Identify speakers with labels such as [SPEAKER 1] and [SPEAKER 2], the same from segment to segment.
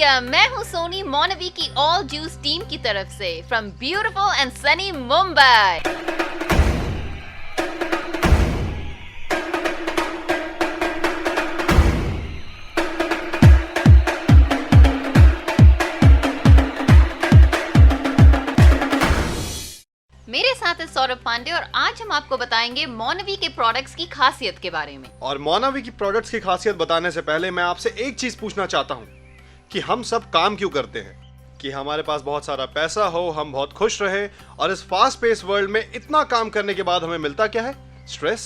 [SPEAKER 1] नमस्कार, मैं हूँ सोनी मौनवी की ऑल जूस टीम की तरफ से from beautiful and Sunny Mumbai. मेरे साथ है सौरभ पांडे और आज हम आपको बताएंगे मौनवी के प्रोडक्ट्स की खासियत के बारे में।
[SPEAKER 2] और मौनवी की प्रोडक्ट्स की खासियत बताने से पहले मैं आपसे एक चीज पूछना चाहता हूँ कि हम सब काम क्यों करते हैं? कि हमारे पास बहुत सारा पैसा हो, हम बहुत खुश रहे, और इस फास्ट पेस वर्ल्ड में इतना काम करने के बाद हमें मिलता क्या है? स्ट्रेस,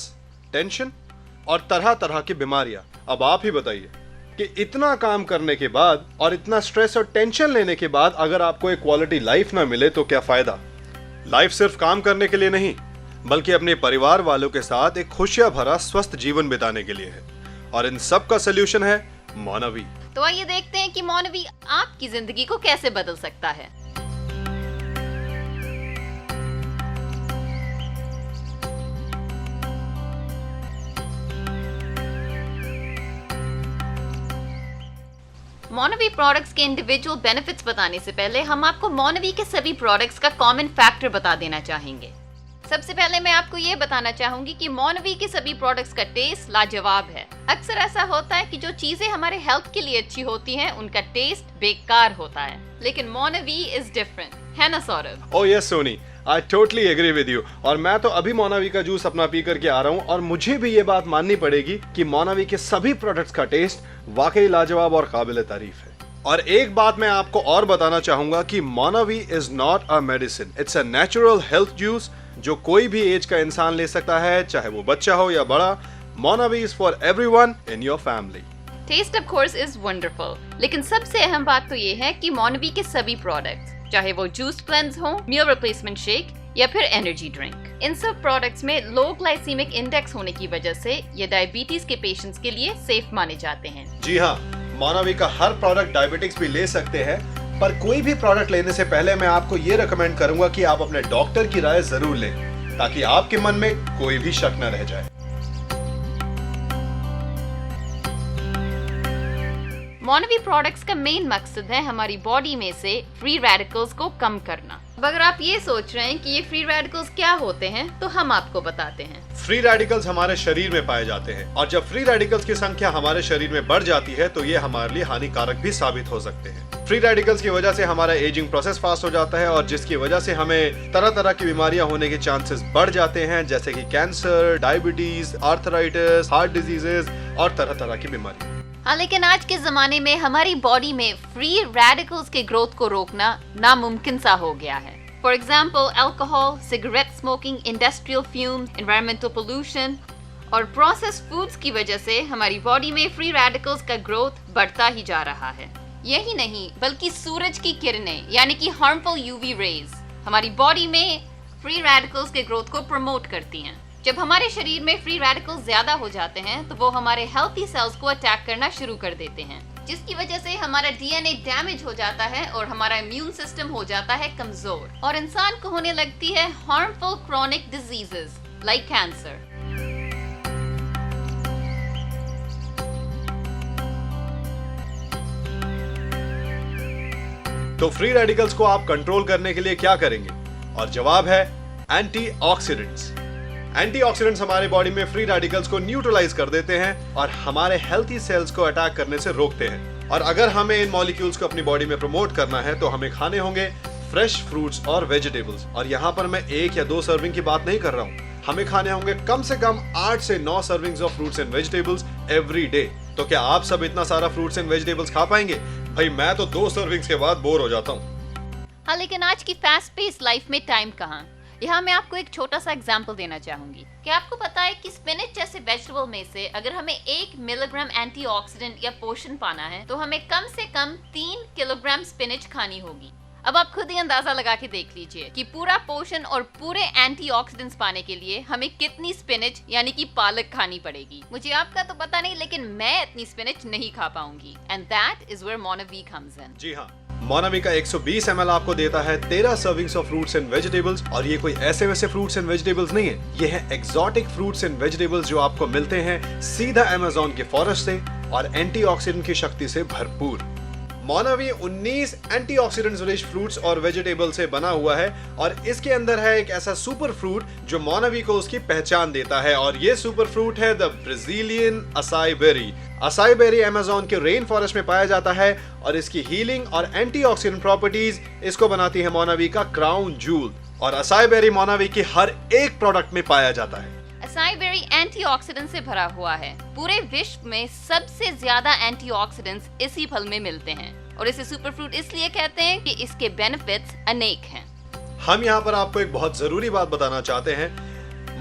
[SPEAKER 2] टेंशन और तरह तरह की बीमारियां। अब आप ही बताइए कि इतना काम करने के बाद और इतना स्ट्रेस और टेंशन लेने के बाद अगर आपको एक क्वालिटी लाइफ ना मिले तो क्या फायदा? लाइफ सिर्फ काम करने के लिए नहीं, बल्कि अपने परिवार वालों के साथ एक खुशियां भरा स्वस्थ जीवन बिताने के लिए है। और इन सब का सलूशन है मौनवी।
[SPEAKER 1] तो आइए देखते हैं कि मौनवी आपकी जिंदगी को कैसे बदल सकता है। मौनवी प्रोडक्ट्स के इंडिविजुअल बेनिफिट्स बताने से पहले हम आपको मौनवी के सभी प्रोडक्ट्स का कॉमन फैक्टर बता देना चाहेंगे। सबसे पहले मैं आपको ये बताना चाहूंगी कि मौनवी के सभी प्रोडक्ट्स का टेस्ट लाजवाब है। अक्सर ऐसा होता है कि जो चीजें हमारे हेल्थ के लिए अच्छी होती हैं, उनका टेस्ट बेकार होता है, लेकिन मौनवी इज डिफरेंट, है ना Saurabh?
[SPEAKER 2] Oh yes Soni, I totally agree with you. और मैं तो अभी मौनवी का जूस अपना पी करके आ रहा हूँ और मुझे भी ये बात माननी पड़ेगी कि मौनवी के सभी प्रोडक्ट्स का टेस्ट वाकई लाजवाब और काबिल तारीफ है। और एक बात मैं आपको और बताना चाहूंगा कि Monavie is not a medicine, it's a natural health juice जो कोई भी एज का इंसान ले सकता है, चाहे वो बच्चा हो या बड़ा। Monavie is for everyone in your family.
[SPEAKER 1] Taste of course is wonderful, लेकिन सबसे अहम बात तो ये है कि मौनवी के सभी प्रोडक्ट्स, चाहे वो जूस क्लेंस हो, मील रिप्लेसमेंट शेक या फिर एनर्जी ड्रिंक, इन सब प्रोडक्ट्स में लो ग्लाइसेमिक इंडेक्स होने की वजह से ये डायबिटीज के पेशेंट्स के लिए सेफ माने जाते हैं।
[SPEAKER 2] जी हाँ, मौनवी का हर प्रोडक्ट डायबिटिक्स भी ले सकते हैं, पर कोई भी प्रोडक्ट लेने से पहले मैं आपको ये रेकमेंड करूंगा कि आप अपने डॉक्टर की राय जरूर लें, ताकि आपके मन में कोई भी शक न रह जाए।
[SPEAKER 1] मौनवी प्रोडक्ट्स का मेन मकसद है हमारी बॉडी में से फ्री रेडिकल्स को कम करना। अब अगर आप ये सोच रहे हैं कि ये फ्री रेडिकल्स क्या होते हैं, तो हम आपको बताते हैं।
[SPEAKER 2] फ्री रेडिकल्स हमारे शरीर में पाए जाते हैं, और जब फ्री रेडिकल्स की संख्या हमारे शरीर में बढ़ जाती है तो ये हमारे लिए हानिकारक भी साबित हो सकते हैं। फ्री रेडिकल्स की वजह से हमारा एजिंग प्रोसेस फास्ट हो जाता है, और जिसकी वजह से हमें तरह तरह की बीमारियां होने के चांसेस बढ़ जाते हैं, जैसे कि cancer, diabetes, arthritis, heart diseases और तरह तरह की बीमारी।
[SPEAKER 1] हाँ, लेकिन आज के जमाने में हमारी बॉडी में फ्री रेडिकल्स के ग्रोथ को रोकना नामुमकिन सा हो गया है। For example, alcohol, cigarette smoking, industrial fumes, environmental pollution और प्रोसेस्ड फूड्स की वजह से हमारी बॉडी में फ्री रेडिकल्स का ग्रोथ बढ़ता ही जा रहा है। यही नहीं, बल्कि सूरज की किरणें यानी कि हार्मफुल यूवी रेज हमारी बॉडी में फ्री रेडिकल्स के ग्रोथ को प्रमोट करती हैं। जब हमारे शरीर में फ्री रेडिकल्स ज्यादा हो जाते हैं तो वो हमारे हेल्थी सेल्स को अटैक करना शुरू कर देते हैं, जिसकी वजह से हमारा डीएनए डैमेज हो जाता है और हमारा इम्यून सिस्टम हो जाता है कमजोर, और इंसान को होने लगती है harmful chronic diseases like cancer.
[SPEAKER 2] तो फ्री रेडिकल्स को आप कंट्रोल करने के लिए क्या करेंगे? और जवाब है एंटीऑक्सीडेंट्स। एंटीऑक्सीडेंट्स हमारे बॉडी में फ्री रेडिकल्स को न्यूट्रलाइज कर देते हैं और हमारे हेल्थी सेल्स को अटैक करने से रोकते हैं। और अगर हमें इन मॉलिक्यूल्स को अपनी बॉडी में प्रमोट करना है तो हमें खाने होंगे फ्रेश फ्रूट्स और वेजिटेबल्स। और यहाँ पर मैं 1 या 2 सर्विंग की बात नहीं कर रहा हूँ, हमें खाने होंगे कम से कम 8 से 9 servings of fruits and vegetables every day. तो क्या आप सब इतना सारा फ्रूट्स एंड वेजिटेबल्स खा पाएंगे? भाई मैं तो 2 सर्विंग्स के बाद बोर हो जाता हूँ।
[SPEAKER 1] हाँ, लेकिन आज की फास्ट पेस लाइफ में टाइम कहाँ? यहाँ मैं आपको एक छोटा सा एग्जाम्पल देना चाहूंगी। क्या आपको पता है कि स्पिनच जैसे वेजिटेबल में से अगर हमें 1 मिलीग्राम एंटीऑक्सीडेंट या पोषण पाना है तो हमें कम से कम 3 किलोग्राम स्पिनच खानी होगी। अब आप खुद ही अंदाजा लगा के देख लीजिए कि पूरा पोषण और पूरे एंटीऑक्सीडेंट्स पाने के लिए हमें कितनी स्पिनच यानी कि पालक खानी पड़ेगी। मुझे आपका तो पता नहीं, लेकिन मैं इतनी स्पिनच नहीं खा पाऊंगी, and that is where Monavie comes in.
[SPEAKER 2] जी हाँ, मौनवी का 120 ml आपको देता है 13 servings of fruits and vegetables. और ये कोई ऐसे वैसे फ्रूट्स एंड वेजिटेबल्स नहीं है, ये है एक्सोटिक फ्रूट्स एंड वेजिटेबल्स जो आपको मिलते हैं सीधा अमेज़न के फॉरेस्ट से और एंटीऑक्सीडेंट की शक्ति से भरपूर। मोनावी 19 एंटीऑक्सीडेंट्स रिच फ्रूट्स और वेजिटेबल से बना हुआ है और इसके अंदर है एक ऐसा सुपर फ्रूट जो मोनावी को उसकी पहचान देता है और ये सुपर फ्रूट है the Brazilian acai berry. Acai berry Amazon के रेन फॉरेस्ट में पाया जाता है और इसकी हीलिंग और एंटीऑक्सीडेंट प्रॉपर्टीज इसको बनाती है मोनावी का क्राउन जूल। और असाई बेरी मोनावी के हर एक प्रोडक्ट में पाया जाता है।
[SPEAKER 1] असाई बेरी एंटीऑक्सीडेंट से भरा हुआ है। पूरे विश्व में सबसे ज्यादा एंटीऑक्सीडेंट्स इसी फल में मिलते हैं और इसे सुपर फ्रूट इसलिए कहते हैं कि इसके बेनिफिट्स अनेक हैं।
[SPEAKER 2] हम यहाँ पर आपको एक बहुत जरूरी बात बताना चाहते हैं।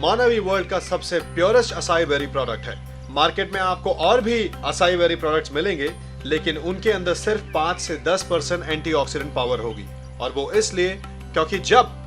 [SPEAKER 2] मोनावी वर्ल्ड का सबसे प्योरेस्ट असाई बेरी प्रोडक्ट है। मार्केट में आपको और भी असाई बेरी प्रोडक्ट्स मिलेंगे लेकिन उनके अंदर सिर्फ 5 से 10% एंटीऑक्सीडेंट पावर होगी और वो इसलिए क्योंकि जब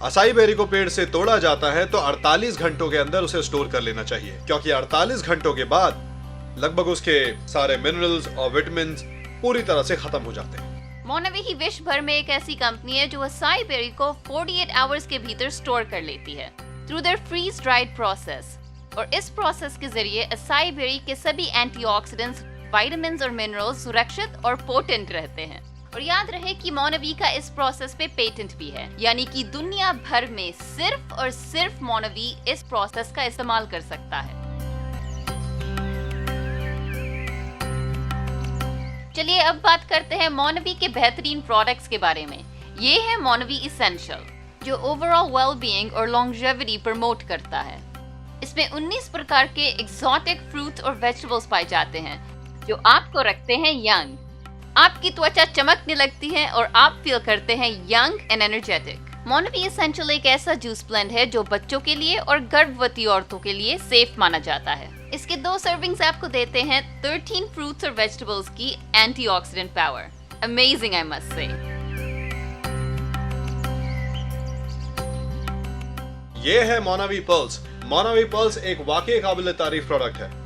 [SPEAKER 2] असाई बेरी को पेड़ से तोड़ा जाता है तो 48 घंटों के अंदर उसे स्टोर कर लेना चाहिए क्योंकि 48 घंटों के बाद लगभग उसके सारे मिनरल्स और विटामिन पूरी तरह से खत्म हो जाते हैं।
[SPEAKER 1] मोनावी ही विश्व भर में एक ऐसी कंपनी है जो असाई बेरी को 48 आवर्स के भीतर स्टोर कर लेती है through their freeze dried process. और इस प्रोसेस के जरिए असाई बेरी के सभी एंटीऑक्सीडेंट्स, विटामिन्स और मिनरल्स सुरक्षित और पोटेंट रहते हैं। और याद रहे कि मोनावी का इस प्रोसेस पे पेटेंट भी है, यानी कि दुनिया भर में सिर्फ और सिर्फ मोनावी इस प्रोसेस का इस्तेमाल कर सकता है। चलिए अब बात करते हैं मोनावी के बेहतरीन प्रोडक्ट्स के बारे में। ये है मोनावी इसेंशियल जो ओवरऑल वेलबीइंग और लॉन्जेविटी प्रमोट करता है। इसमें 19 प्रकार के एक्सोटिक फ्रूट्स और वेजिटेबल्स पाए जाते हैं जो आपको रखते हैं यंग। आपकी त्वचा चमकने लगती है और आप फील करते हैं यंग एंड एनर्जेटिक। मोनावी एसेंशियल एक ऐसा जूस ब्लेंड है जो बच्चों के लिए और गर्भवती औरतों के लिए सेफ माना जाता है। इसके 2 सर्विंग्स आपको देते हैं 13 फ्रूट्स और वेजिटेबल्स की antioxidant power. Amazing I must say.
[SPEAKER 2] ये है मोनावी पल्स। मोनावी पल्स एक वाकई काबिल तारीफ प्रोडक्ट है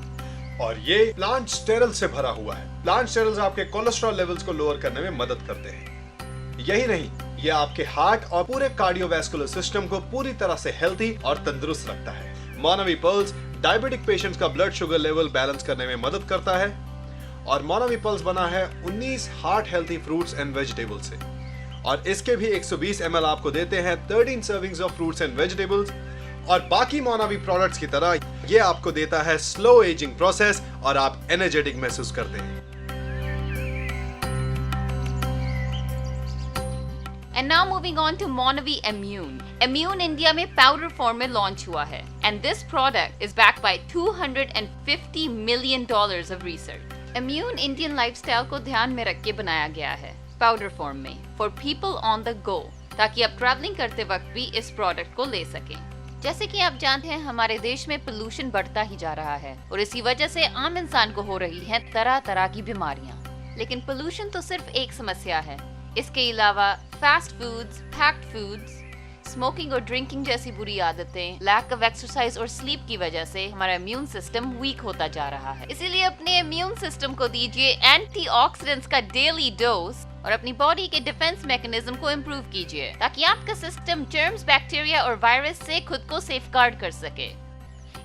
[SPEAKER 2] और ये प्लांट स्टेरल से भरा हुआ है। प्लांट स्टेरल्स आपके कोलेस्ट्रॉल लेवल्स को लोअर करने में मदद करते हैं। यही नहीं, ये आपके हार्ट और पूरे कार्डियोवैस्कुलर सिस्टम को पूरी तरह से हेल्थी और तंदुरुस्त रखता है। मोनावी पल्स डायबिटिक पेशेंट्स का ब्लड शुगर लेवल बैलेंस करने में मदद करता है और मोनावी पल्स बना है 19 heart healthy fruits and vegetables से और इसके भी 120 ml आपको देते हैं 13 servings of fruits and vegetables. और बाकी मोनावी प्रोडक्ट्स की तरह ये आपको देता है स्लो एजिंग प्रोसेस और आप एनर्जेटिक महसूस करते हैं।
[SPEAKER 1] And now moving on to Monavi Immune. Immune India में powder form में launch हुआ है and this product is backed by $250 million of research. Immune Indian lifestyle को ध्यान में रख के बनाया गया है powder form में for people on the go ताकि आप ट्रैवलिंग करते वक्त भी इस प्रोडक्ट को ले सकें। जैसे कि आप जानते हैं हमारे देश में पोल्यूशन बढ़ता ही जा रहा है और इसी वजह से आम इंसान को हो रही हैं तरह तरह की बीमारियां। लेकिन पोल्यूशन तो सिर्फ एक समस्या है, इसके अलावा fast foods, packed foods, smoking और ड्रिंकिंग जैसी बुरी आदतें, लैक ऑफ एक्सरसाइज और स्लीप की वजह से हमारा इम्यून सिस्टम वीक होता जा रहा है। इसीलिए अपने इम्यून सिस्टम को दीजिए एंटीऑक्सीडेंट्स का डेली डोज और अपनी बॉडी के डिफेंस मैकेनिज्म को इम्प्रूव कीजिए ताकि आपका सिस्टम जर्म्स, बैक्टीरिया और वायरस से खुद को सेफगार्ड कर सके।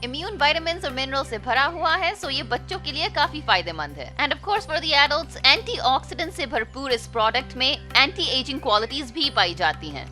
[SPEAKER 1] इम्यून विटामिन्स और मिनरल से भरा हुआ है, सो ये बच्चों के लिए काफी फायदेमंद है। End of course for the adults, antioxidant से भरपूर इस प्रोडक्ट में एंटी एजिंग क्वालिटीज भी पाई जाती हैं।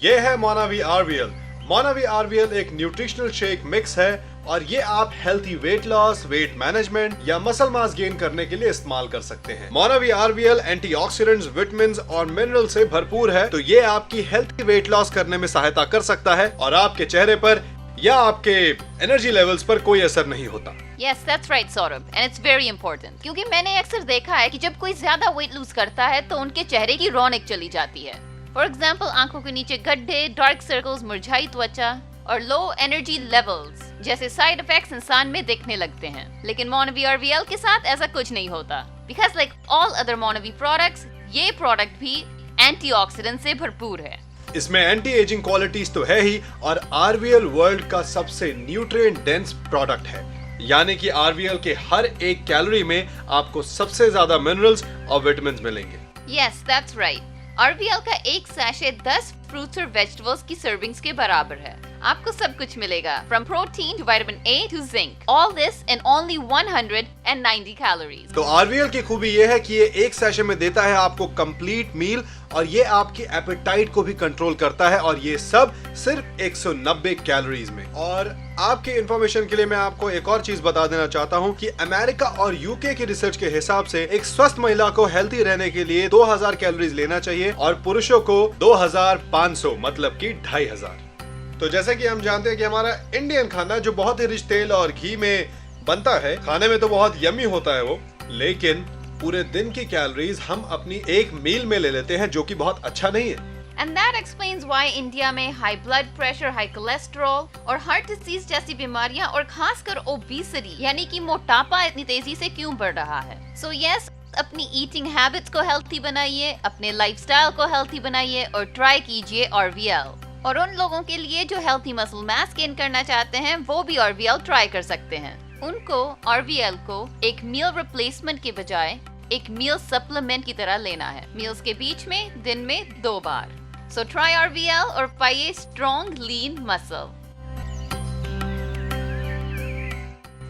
[SPEAKER 2] ये है मोनावी आरवीएल। मोनावी आरवीएल एक न्यूट्रिशनल शेक मिक्स है और ये आप healthy weight loss, weight management या मसल मास गेन करने के लिए इस्तेमाल कर सकते हैं। मोनावी आरवीएल एंटीऑक्सीडेंट्स, विटामिन्स और मिनरल से भरपूर है तो ये आपकी हेल्थी वेट लॉस करने में सहायता कर सकता है और आपके चेहरे पर या आपके एनर्जी लेवल्स पर कोई असर नहीं होता।
[SPEAKER 1] Yes, that's right, Saurabh, and it's very important. क्योंकि मैंने अक्सर देखा है कि जब कोई ज्यादा वेट लूज करता है तो उनके चेहरे की रौनक चली जाती है। फॉर एग्जाम्पल, आंखों के नीचे गड्ढे, डार्क सर्कल्स, मुरझाई त्वचा और लो एनर्जी लेवल्स जैसे साइड इफेक्ट्स इंसान में दिखने लगते हैं। लेकिन मोनावी आरवीएल के साथ ऐसा कुछ नहीं होता, because like all other Monavie products, ये प्रोडक्ट भी एंटीऑक्सीडेंट से भरपूर है।
[SPEAKER 2] इसमें एंटी एजिंग क्वालिटीज तो है ही और आरवीएल वर्ल्ड का सबसे न्यूट्रिएंट डेंस प्रोडक्ट है, यानी कि आरवीएल के हर एक कैलोरी में आपको सबसे ज्यादा मिनरल्स और विटामिन्स मिलेंगे।
[SPEAKER 1] Yes, that's right. आरवीएल का एक सैशे 10 फ्रूट्स और वेजिटेबल्स की सर्विंग्स के बराबर है। आपको सब कुछ मिलेगा, from protein to vitamin A to zinc. All this in only 190 calories.
[SPEAKER 2] तो RVL की खूबी ये है कि ये एक सेशन में देता है आपको कंप्लीट मील और ये आपकी एपेटाइट को भी कंट्रोल करता है और ये सब सिर्फ 190 कैलोरीज में। और आपकी इंफॉर्मेशन के लिए मैं आपको एक और चीज बता देना चाहता हूँ कि अमेरिका और यूके की रिसर्च के हिसाब से एक स्वस्थ महिला को हेल्थी रहने के लिए 2000 कैलोरीज लेना चाहिए और पुरुषों को 2500 मतलब कि 2500। तो जैसे कि हम जानते हैं कि हमारा इंडियन खाना जो बहुत ही रिच तेल और घी में बनता है, खाने में तो बहुत यम्मी होता है वो, लेकिन पूरे दिन की कैलोरीज हम अपनी एक मील में ले लेते हैं जो कि बहुत अच्छा नहीं है।
[SPEAKER 1] And that explains why India में high blood pressure, high cholesterol और हार्ट डिजीज जैसी बीमारियां और खासकर ओबेसिटी यानी कि मोटापा इतनी तेजी से क्यों बढ़ रहा है। So yes, अपनी ईटिंग हैबिट्स को हेल्थी बनाइए, अपने लाइफस्टाइल को हेल्थी बनाइए और ट्राई कीजिए RVL। और उन लोगों के लिए जो हेल्थी मसल मास गेन करना चाहते हैं वो भी RVL ट्राई कर सकते हैं। उनको RVL को एक मील रिप्लेसमेंट के बजाय एक मील सप्लीमेंट की तरह लेना है, मील्स के बीच में दिन में 2 बार। सो ट्राई RVL और पाइए स्ट्रॉन्ग लीन मसल।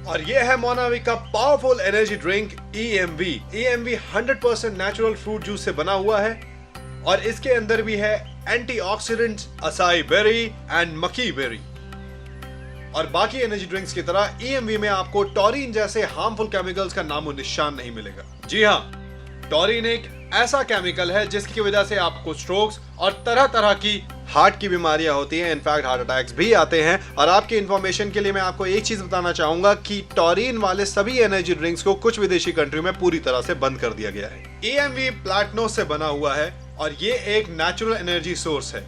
[SPEAKER 2] और ये है मोनावी का powerful energy drink EMV। EMV 100% natural fruit juice से बना हुआ है और इसके अंदर भी है antioxidants, acai berry and maqui berry. और बाकी एनर्जी ड्रिंक्स की तरह EMV में आपको टॉरिन जैसे हार्मफुल केमिकल्स का नामो निशान नहीं मिलेगा। जी हाँ, टॉरिन एक ऐसा केमिकल है जिसकी वजह से आपको स्ट्रोक्स और तरह तरह की हार्ट की बीमारियां होती हैं, इनफैक्ट हार्ट अटैक्स भी आते हैं। और आपकी इंफॉर्मेशन के लिए मैं आपको एक चीज बताना चाहूंगा कि टॉरिन वाले सभी एनर्जी ड्रिंक्स को कुछ विदेशी कंट्री में पूरी तरह से बंद कर दिया गया है। EMV प्लैटिनोस से बना हुआ है और ये एक नेचुरल एनर्जी सोर्स है।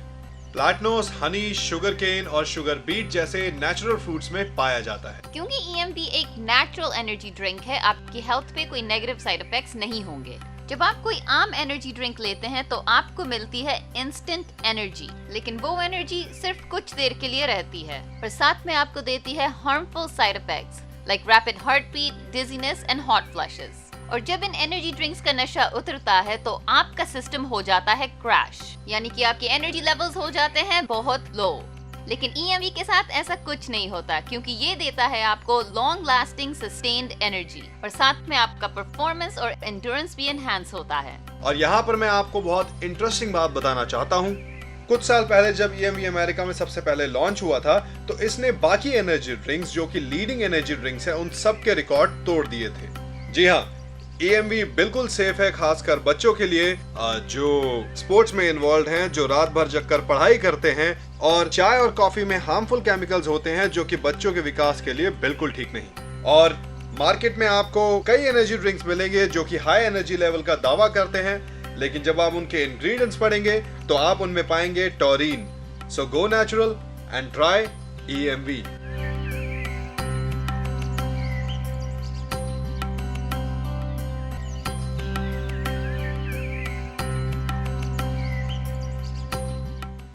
[SPEAKER 2] प्लैटिनोस हनी, शुगर केन और शुगर बीट जैसे नेचुरल फ्रूट्स में पाया जाता है।
[SPEAKER 1] क्योंकि EMV एक नेचुरल एनर्जी ड्रिंक है, आपकी हेल्थ पे कोई नेगेटिव साइड इफेक्ट्स नहीं होंगे। जब आप कोई आम एनर्जी ड्रिंक लेते हैं तो आपको मिलती है इंस्टेंट एनर्जी, लेकिन वो एनर्जी सिर्फ कुछ देर के लिए रहती है और साथ में आपको देती है harmful side effects like rapid heart beat, dizziness and hot flushes. और जब इन एनर्जी ड्रिंक्स का नशा उतरता है तो आपका सिस्टम हो जाता है क्रैश, यानी कि आपके एनर्जी लेवल्स हो जाते हैं बहुत लो। लेकिन EMV के साथ ऐसा कुछ नहीं होता क्योंकि ये देता है आपको लॉन्ग लास्टिंग सस्टेन्ड एनर्जी और साथ में आपका परफॉर्मेंस और एंड्योरेंस भी एनहांस होता है।
[SPEAKER 2] और यहाँ पर मैं आपको बहुत इंटरेस्टिंग बात बताना चाहता हूँ। कुछ साल पहले जब EMV अमेरिका में सबसे पहले लॉन्च हुआ था तो इसने बाकी एनर्जी ड्रिंक्स जो कि लीडिंग एनर्जी ड्रिंक्स है उन सब के रिकॉर्ड तोड़ दिए थे। जी हाँ, EMV बिल्कुल सेफ है, खासकर बच्चों के लिए जो स्पोर्ट्स में इन्वॉल्व हैं, जो रात भर जगकर पढ़ाई करते हैं। और चाय और कॉफी में हार्मफुल केमिकल्स होते हैं जो कि बच्चों के विकास के लिए बिल्कुल ठीक नहीं। और मार्केट में आपको कई एनर्जी ड्रिंक्स मिलेंगे जो कि हाई एनर्जी लेवल का दावा करते हैं, लेकिन जब आप उनके इंग्रेडिएंट्स पढ़ेंगे तो आप उनमें पाएंगे taurine. So go natural and try EMV।